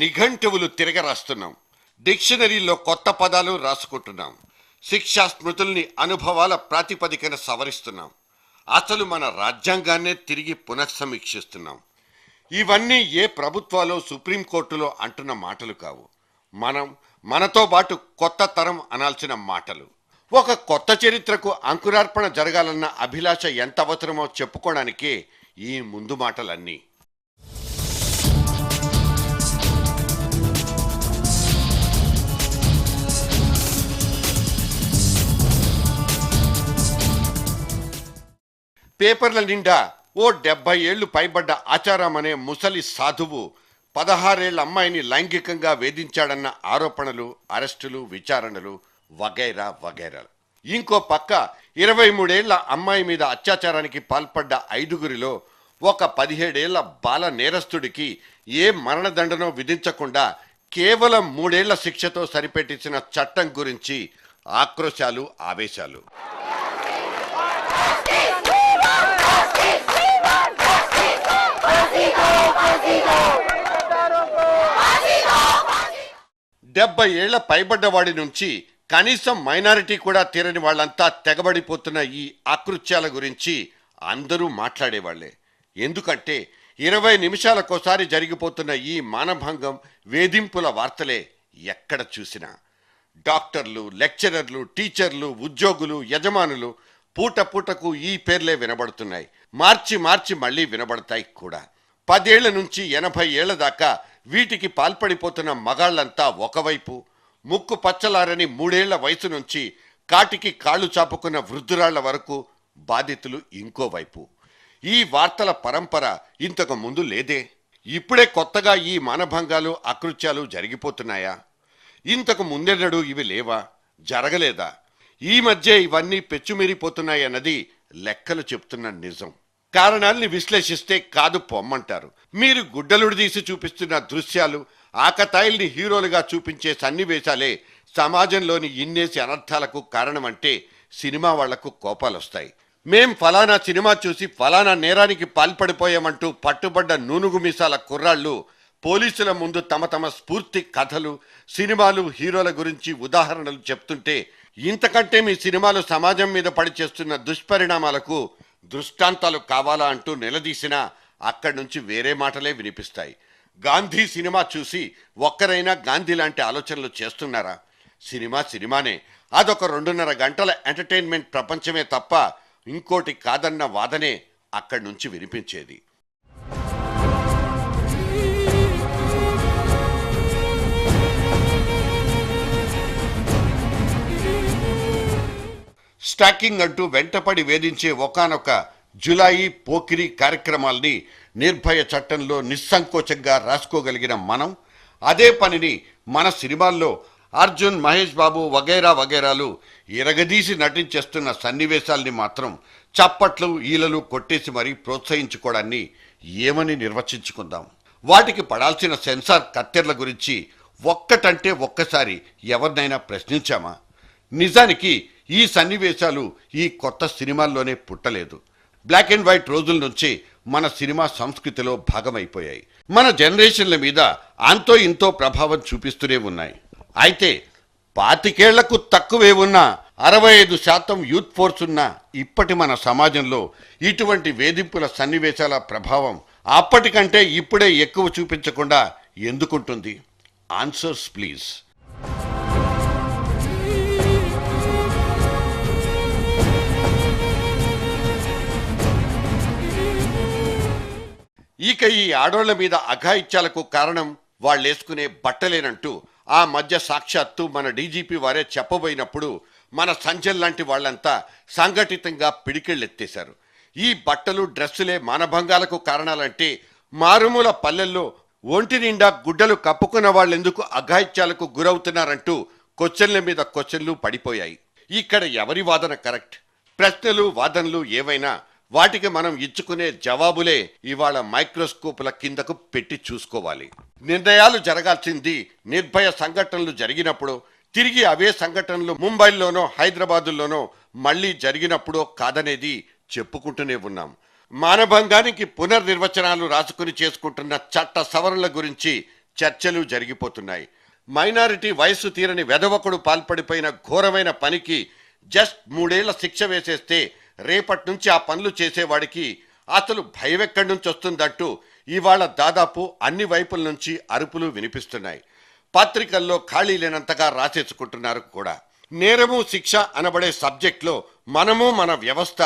నిఘంటువులు తిరగరాస్తున్నాం. డిక్షనరీలో కొత్త పదాలు రాసుకుంటున్నాం. శిక్షా స్మృతుల్ని అనుభవాల ప్రాతిపదికన సవరిస్తున్నాం. అసలు మన రాజ్యాంగాన్నే తిరిగి పునఃసమీక్షిస్తున్నాం. ఇవన్నీ ఏ ప్రభుత్వాలో సుప్రీంకోర్టులో అంటున్న మాటలు కావు. మనతో పాటు కొత్త తరం అనాల్సిన మాటలు. ఒక కొత్త చరిత్రకు అంకురార్పణ జరగాలన్న అభిలాష ఎంత అవసరమో చెప్పుకోవడానికే ఈ ముందు మాటలన్నీ. పేపర్ల నిండా ఓ 70 ఏళ్లు పైబడ్డ ఆచారం అనే ముసలి సాధువు 16 ఏళ్ల అమ్మాయిని లైంగికంగా వేధించాడన్న ఆరోపణలు, అరెస్టులు, విచారణలు వగైరా వగైరా. ఇంకో పక్క 23 ఏళ్ల అమ్మాయి మీద అత్యాచారానికి పాల్పడ్డ 5గురిలో ఒక 17 ఏళ్ల బాల నేరస్తుడికి ఏ మరణదండనో విధించకుండా కేవలం 3 ఏళ్ల శిక్షతో సరిపెట్టించిన చట్టం గురించి ఆక్రోశాలు, ఆవేశాలు. డెబ్బై ఏళ్ల పైబడ్డవాడి నుంచి కనీసం మైనారిటీ కూడా తీరని వాళ్ళంతా తెగబడిపోతున్న ఈ ఆకృత్యాల గురించి అందరూ మాట్లాడేవాళ్లే. ఎందుకంటే 20 నిమిషాలకోసారి జరిగిపోతున్న ఈ మానభంగం, వేధింపుల వార్తలే ఎక్కడ చూసినా. డాక్టర్లు, లెక్చరర్లు, టీచర్లు, ఉద్యోగులు, యజమానులు పూట పూటకు ఈ పేర్లే వినబడుతున్నాయి. మార్చి మార్చి మళ్లీ వినబడతాయి కూడా. 10 ఏళ్ల నుంచి 80 ఏళ్ల దాకా వీటికి పాల్పడిపోతున్న మగాళ్లంతా ఒకవైపు, ముక్కు పచ్చలారని 3 ఏళ్ల వయసు నుంచి కాటికి కాళ్ళు చాపుకున్న వృద్ధురాళ్ల వరకు బాధితులు ఇంకోవైపు. ఈ వార్తల పరంపర ఇంతకు ముందు లేదే. ఇప్పుడే కొత్తగా ఈ మానభంగాలు, అకృత్యాలు జరిగిపోతున్నాయా? ఇంతకు ముందెన్నడూ ఇవి లేవా? జరగలేదా? ఈ మధ్య ఇవన్నీ పెచ్చుమీరిపోతున్నాయన్నది లెక్కలు చెప్తున్న నిజం. కారణాల్ని విశ్లేషిస్తే కాదు పొమ్మంటారు. మీరు గుడ్డలుడి తీసి చూపిస్తున్న దృశ్యాలు, ఆకతాయిల్ని హీరోలుగా చూపించే సన్నివేశాలే సమాజంలోని ఇన్నేసి అనర్థాలకు కారణమంటే సినిమా వాళ్లకు కోపాలొస్తాయి. మేం ఫలానా సినిమా చూసి ఫలానా నేరానికి పాల్పడిపోయామంటూ పట్టుబడ్డ నూనుగు మీసాల కుర్రాళ్ళు పోలీసుల ముందు తమ తమ స్ఫూర్తి కథలు, సినిమాలు, హీరోల గురించి ఉదాహరణలు చెప్తుంటే ఇంతకంటే మీ సినిమాలు సమాజం మీద పడిచేస్తున్న దుష్పరిణామాలకు దృష్టాంతాలు కావాలా అంటూ నిలదీసినా అక్కడి నుంచి వేరే మాటలే వినిపిస్తాయి. గాంధీ సినిమా చూసి ఒక్కరైనా గాంధీ లాంటి ఆలోచనలు చేస్తున్నారా? సినిమా సినిమానే. అదొక 2.5 గంటల ఎంటర్టైన్మెంట్ ప్రపంచమే తప్ప ఇంకోటి కాదన్న వాదనే అక్కడి నుంచి వినిపించేది. స్టాకింగ్ అంటూ వెంటపడి వేధించే ఒకానొక జులాయి, పోకిరి కార్యక్రమాల్ని నిర్భయ చట్టంలో నిస్సంకోచంగా రాసుకోగలిగిన మనం అదే పనిని మన సినిమాల్లో అర్జున్, మహేష్ బాబు వగైరా వగైరాలు ఇరగదీసి నటించేస్తున్న సన్నివేశాల్ని మాత్రం చప్పట్లు, ఈలలు కొట్టేసి మరీ ప్రోత్సహించుకోవడాన్ని ఏమని నిర్వచించుకుందాం? వాటికి పడాల్సిన సెన్సార్ కత్తెర్ల గురించి ఒక్కటంటే ఒక్కసారి ఎవరినైనా ప్రశ్నించామా? నిజానికి ఈ సన్నివేశాలు ఈ కొత్త సినిమాల్లోనే పుట్టలేదు. బ్లాక్ అండ్ వైట్ రోజుల నుంచి మన సినిమా సంస్కృతిలో భాగమైపోయాయి. మన జనరేషన్ల మీద అంతో ఇంతో ప్రభావం చూపిస్తూనే ఉన్నాయి. అయితే 25 ఏళ్లకు తక్కువే ఉన్న 65% యూత్ ఫోర్స్ ఉన్న ఇప్పటి మన సమాజంలో ఇటువంటి వేధింపుల సన్నివేశాల ప్రభావం అప్పటికంటే ఇప్పుడే ఎక్కువ చూపించకుండా ఎందుకుంటుంది? Answers please. ఇక ఈ ఆడోళ్ల మీద అఘాయిత్యాలకు కారణం వాళ్ళేసుకునే బట్టలేనంటూ ఆ మధ్య సాక్షాత్తు మన డీజీపీ వారే చెప్పబోయినప్పుడు మన సంజయ్ లాంటి వాళ్ళంతా సంఘటితంగా పిడికిళ్ళెత్తేశారు. ఈ బట్టలు, డ్రెస్సులే మానభంగాలకు కారణాలంటే మారుమూల పల్లెల్లో ఒంటి నిండా గుడ్డలు కప్పుకున్న వాళ్ళెందుకు అఘాయిత్యాలకు గురవుతున్నారంటూ క్వశ్చన్ల మీద క్వశ్చన్లు పడిపోయాయి. ఇక్కడ ఎవరి వాదన కరెక్ట్? ప్రశ్నలు, వాదనలు ఏవైనా వాటికి మనం ఇచ్చుకునే జవాబులే ఇవాళ మైక్రోస్కోపుల కిందకు పెట్టి చూసుకోవాలి. నిర్ణయాలు జరగాల్సింది నిర్భయ సంఘటనలు జరిగినప్పుడు, తిరిగి అవే సంఘటనలు ముంబైలోనో హైదరాబాదుల్లోనో మళ్లీ జరిగినప్పుడో కాదనేది చెప్పుకుంటూనే ఉన్నాం. మానభంగానికి పునర్నిర్వచనాలు రాసుకుని చేసుకుంటున్న చట్ట సవరణల గురించి చర్చలు జరిగిపోతున్నాయి. మైనారిటీ వయస్సు తీరని వెధవకుడు పాల్పడిపోయిన ఘోరమైన పనికి జస్ట్ 3 ఏళ్ల శిక్ష వేసేస్తే రేపటి నుంచి ఆ పనులు చేసేవాడికి అసలు భయం ఎక్కడి నుంచి వస్తుందంటూ ఇవాళ దాదాపు అన్ని వైపుల నుంచి అరుపులు వినిపిస్తున్నాయి. పత్రికల్లో ఖాళీ లేనంతగా రాసేసుకుంటున్నారు కూడా. నేరము శిక్ష అనబడే సబ్జెక్ట్లో మనము మన వ్యవస్థ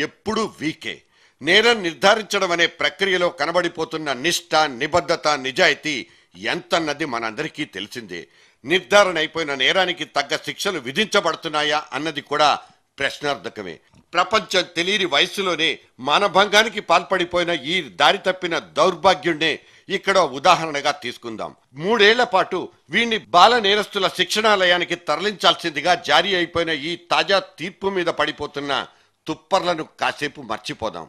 ఎప్పుడూ వీకే. నేరం నిర్ధారించడం అనే ప్రక్రియలో కనబడిపోతున్న నిష్ఠ, నిబద్ధత, నిజాయితీ ఎంతన్నది మనందరికీ తెలిసిందే. నిర్ధారణ అయిపోయిన నేరానికి తగ్గ శిక్షలు విధించబడుతున్నాయా అన్నది కూడా ప్రశ్నార్థకమే. ప్రపంచం తెలియని వయసులోనే మానభంగానికి పాల్పడిపోయిన ఈ దారి తప్పిన దౌర్భాగ్యుణ్ణే ఇక్కడ ఉదాహరణగా తీసుకుందాం. 3 ఏళ్ల పాటు వీణ్ణి బాల నేరస్తుల శిక్షణాలయానికి తరలించాల్సిందిగా జారీ అయిపోయిన ఈ తాజా తీర్పు మీద పడిపోతున్న తుప్పర్లను కాసేపు మర్చిపోదాం.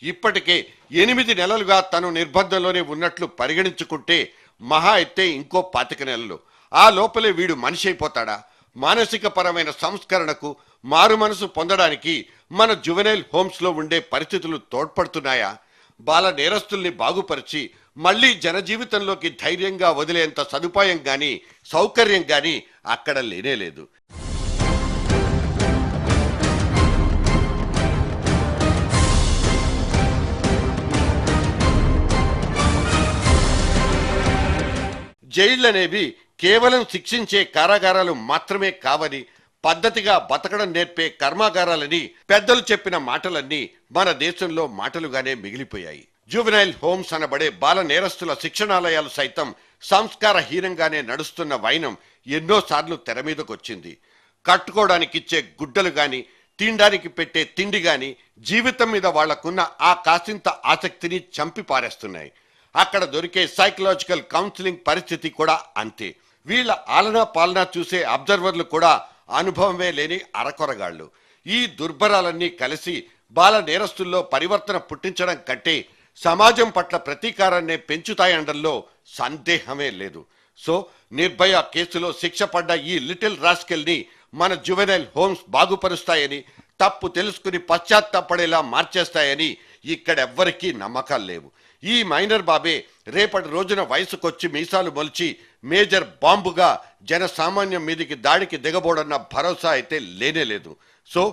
ఇప్పటికే 8 నెలలుగా తను నిర్బంధంలోనే ఉన్నట్లు పరిగణించుకుంటే మహా అయితే ఇంకో 25 నెలలు. ఆ లోపలే వీడు మనిషి అయిపోతాడా? మానసిక పరమైన సంస్కరణకు, మారు మనసు పొందడానికి మన జువెనైల్ హోమ్స్లో ఉండే పరిస్థితులు తోడ్పడుతున్నాయా? బాల నేరస్తుల్ని బాగుపరిచి మళ్లీ జనజీవితంలోకి ధైర్యంగా వదిలేంత సదుపాయం గాని, సౌకర్యం గాని అక్కడ లేనేలేదు. జైళ్లనేవి కేవలం శిక్షించే కారాగారాలు మాత్రమే కావని, పద్ధతిగా బతకడం నేర్పే కర్మాగారాలని పెద్దలు చెప్పిన మాటలన్నీ మన దేశంలో మాటలుగానే మిగిలిపోయాయి. జువెనైల్ హోమ్స్ అనబడే బాల నేరస్తుల శిక్షణాలయాలు సైతం సంస్కారహీనంగానే నడుస్తున్న వైనం ఎన్నోసార్లు తెర మీదకొచ్చింది. కట్టుకోవడానికిచ్చే గుడ్డలు గాని, తినడానికి పెట్టే తిండి గాని జీవితం మీద వాళ్లకున్న ఆ కాసింత ఆసక్తిని చంపి పారేస్తున్నాయి. అక్కడ దొరికే సైకలాజికల్ కౌన్సిలింగ్ పరిస్థితి కూడా అంతే. వీళ్ళ ఆలనా పాలనా చూసే అబ్జర్వర్లు కూడా అనుభవమే లేని అరకొరగాళ్లు. ఈ దుర్భరాలన్నీ కలిసి బాల నేరస్తుల్లో పరివర్తన పుట్టించడం కంటే సమాజం పట్ల ప్రతీకారాన్నే పెంచుతాయండంలో సందేహమే లేదు. సో నిర్భయ కేసులో శిక్ష పడ్డ ఈ లిటిల్ రాస్కెల్ని మన జువెనైల్ హోమ్స్ బాగుపరుస్తాయని, తప్పు తెలుసుకుని పశ్చాత్తాపడేలా మార్చేస్తాయని ఇక్కడెవ్వరికీ నమ్మకాలు లేవు. ఈ మైనర్ బాబే రేపటి రోజున వయసుకొచ్చి మీసాలు మొలిచి మేజర్ బాంబుగా జనసామాన్యం మీదికి దాడికి దిగబోడన్న భరోసా అయితే లేనేలేదు. సో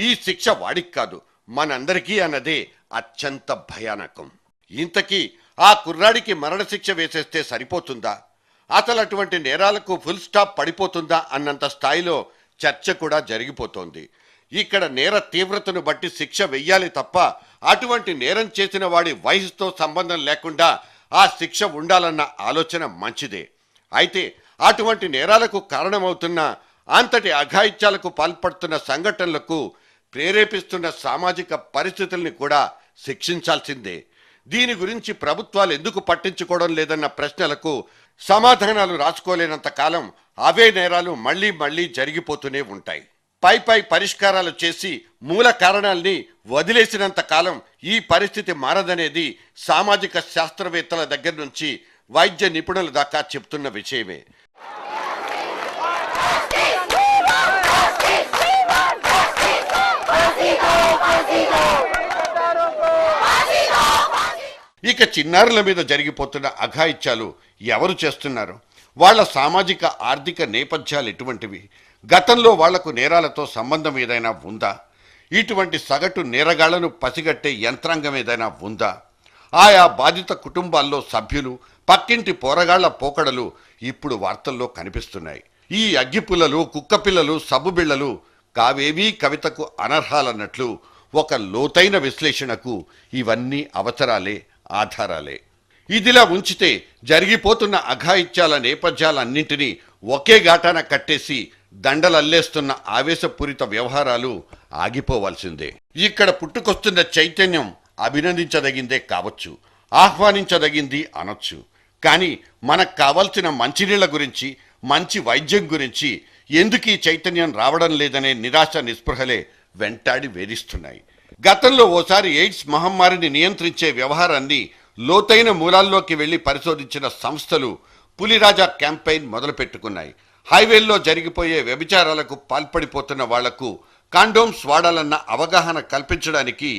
ఈ శిక్ష వాడికి కాదు, మనందరికీ అన్నదే అత్యంత భయానకం. ఇంతకీ ఆ కుర్రాడికి మరణశిక్ష వేసేస్తే సరిపోతుందా? అసలు అటువంటి నేరాలకు ఫుల్ స్టాప్ పడిపోతుందా అన్నంత స్థాయిలో చర్చ కూడా జరిగిపోతోంది. ఇక్కడ నేర తీవ్రతను బట్టి శిక్ష వెయ్యాలి తప్ప అటువంటి నేరం చేసిన వాడి వయసుతో సంబంధం లేకుండా ఆ శిక్ష ఉండాలన్న ఆలోచన మంచిదే. అయితే అటువంటి నేరాలకు కారణమవుతున్న, అంతటి అఘాయిత్యాలకు పాల్పడుతున్న సంఘటనలకు ప్రేరేపిస్తున్న సామాజిక పరిస్థితుల్ని కూడా శిక్షించాల్సిందే. దీని గురించి ప్రభుత్వాలు ఎందుకు పట్టించుకోవడం లేదన్న ప్రశ్నలకు సమాధానాలు రాసుకోలేనంత కాలం అవే నేరాలు మళ్లీ మళ్లీ జరిగిపోతూనే ఉంటాయి. పై పరిష్కారాలు చేసి మూల కారణాల్ని వదిలేసినంత కాలం ఈ పరిస్థితి మారదనేది సామాజిక శాస్త్రవేత్తల దగ్గర నుంచి వైద్య నిపుణుల దాకా చెప్తున్న విషయమే. ఇక చిన్నారుల మీద జరిగిపోతున్న అఘాయిత్యాలు ఎవరు చేస్తున్నారు? వాళ్ల సామాజిక ఆర్థిక నేపథ్యాలు ఎటువంటివి? గతంలో వాళ్లకు నేరాలతో సంబంధం ఏదైనా ఉందా? ఇటువంటి సగటు నేరగాళ్లను పసిగట్టే యంత్రాంగం ఏదైనా ఉందా? ఆయా బాధిత కుటుంబాల్లో సభ్యులు, పక్కింటి పోరగాళ్ల పోకడలు ఇప్పుడు వార్తల్లో కనిపిస్తున్నాయి. ఈ అగ్గిపుల్లలు, కుక్కపిల్లలు, సబ్బుబిళ్లలు కావేవీ కవితకు అనర్హాలన్నట్లు ఒక లోతైన విశ్లేషణకు ఇవన్నీ అవసరాలే, ఆధారాలే. ఇదిలా ఉంచితే జరిగిపోతున్న అఘాయిత్యాల నేపథ్యాలన్నింటినీ ఒకే ఘాటాన కట్టేసి దండలల్లేస్తున్న ఆవేశపూరిత వ్యవహారాలు ఆగిపోవాల్సిందే. ఇక్కడ పుట్టుకొస్తున్న చైతన్యం అభినందించదగిందే కావచ్చు, ఆహ్వానించదగింది అనొచ్చు. కానీ మనకు కావలసిన మంచినీళ్ల గురించి, మంచి వైద్యం గురించి ఎందుకు ఈ చైతన్యం రావడం లేదనే నిరాశ, నిస్పృహలే వెంటాడి వేధిస్తున్నాయి. గతంలో ఓసారి ఎయిడ్స్ మహమ్మారిని నియంత్రించే వ్యవహారాన్ని లోతైన మూలాల్లోకి వెళ్లి పరిశోధించిన సంస్థలు పులిరాజా క్యాంపెయిన్ మొదలుపెట్టుకున్నాయి. హైవేల్లో జరిగిపోయే వ్యభిచారాలకు పాల్పడిపోతున్న వాళ్లకు కాండోమ్స్ వాడాలన్న అవగాహన కల్పించడానికి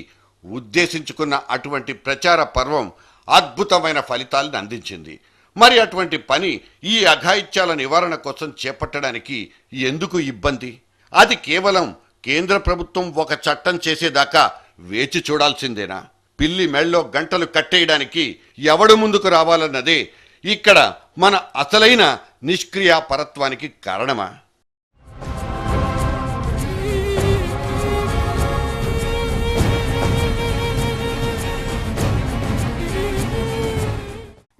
ఉద్దేశించుకున్న అటువంటి ప్రచార పర్వం అద్భుతమైన ఫలితాలను అందించింది. మరి అటువంటి పని ఈ అఘాయిత్యాల నివారణ కోసం చేపట్టడానికి ఎందుకు ఇబ్బంది? అది కేవలం కేంద్ర ప్రభుత్వం ఒక చట్టం చేసేదాకా వేచి చూడాల్సిందేనా? పిల్లి మెళ్ళలో గంటలు కట్టేయడానికి ఎవడు ముందుకు రావాలన్నదే ఇక్కడ మన అసలైన నిష్క్రియాపరత్వానికి కారణమా?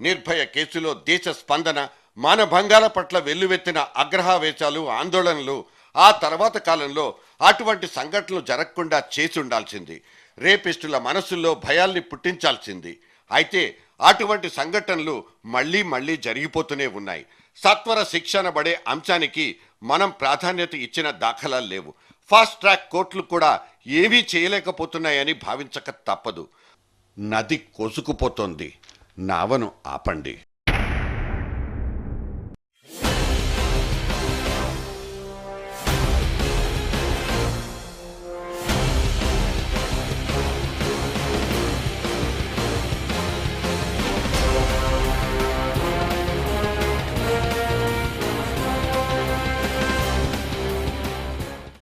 నిర్భయ కేసులో దేశ స్పందన, మానభంగాల పట్ల వెల్లువెత్తిన అగ్రహావేశాలు, ఆందోళనలు ఆ తర్వాత కాలంలో అటువంటి సంఘటనలు జరగకుండా చేసి ఉండాల్సింది. రేపిస్టుల మనసుల్లో భయాల్ని పుట్టించాల్సింది. అయితే అటువంటి సంఘటనలు మళ్ళీ మళ్ళీ జరిగిపోతూనే ఉన్నాయి. సత్వర శిక్షణ పడే అంశానికి మనం ప్రాధాన్యత ఇచ్చిన దాఖలాలు లేవు. ఫాస్ట్ ట్రాక్ కోర్టులు కూడా ఏమీ చేయలేకపోతున్నాయని భావించక తప్పదు. నది కోసుకుపోతోంది, నావను ఆపండి.